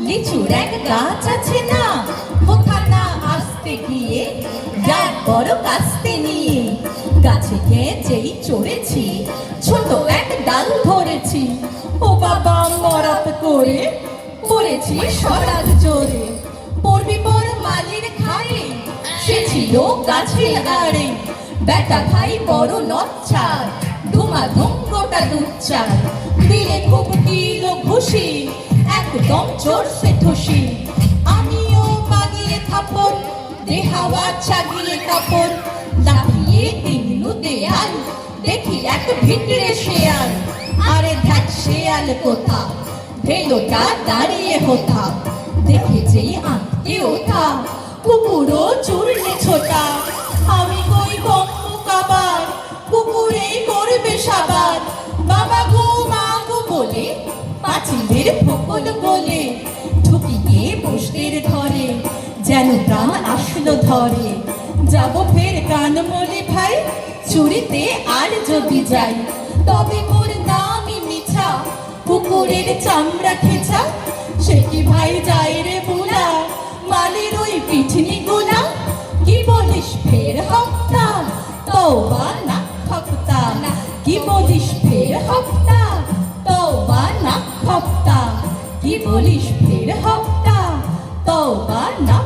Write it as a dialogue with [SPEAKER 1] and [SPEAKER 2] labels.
[SPEAKER 1] লিচুর এক গাছ আছে না, ওখানা আসতে গিয়ে ডাক বড় কাস্তে নিয়ে গাছে গিয়ে যেই চড়েছি, ছোট এক ডাল ধরেছি। ও বাবা মরাত করে পড়েছি সরার জোরে, পড়বি পর মালির ঘাড়ে, সে ছিল গাছের আড়ে। বেটা ভাই বড় নচ্ছার, ধুমাধুম গোটা দুচ্চার, দিলে খুব দিল ঘুষি, একদম চড়ছে ঠুসি। আমিও বাগিয়ে থাপড়, দেহাওয়া চাগিয়ে কাপড়, লাফিয়ে দিনু দেয়াল, দেখি এক ভিতরে শেয়াল। আরে ধ্যাক শেয়াল কোথা, ভেলোটা দাঁড়িয়ে হোথা, দেখে যেই আঁতকে ওঠা, কুকুরও চুরলে ছোটা। আমি কই বম্বু কাবার, কুকুরে করবে সাবার। বাবা গো মা গো বলে পাঁচিলের ফকল বলে, ঢুকি গিয়ে বসতের ধরে, যেন প্রাণ আসলো ধরে। যাব ফের কানমলে ভাই, চুরিতে আর যদি যাই, তবে মোর নামই মিছা, কুকুরের চামড়া খেছা। সে কি ভাই যায় রে বুলা, মালের ওই পিঠনি গোলা। কি বলিস ফের হপ্তা, তওবা না হপ্তা। কি বলিস ফের হপ্তা, তওবা না হপ্তা। কি বলিস ফের হপ্তা, তওবা না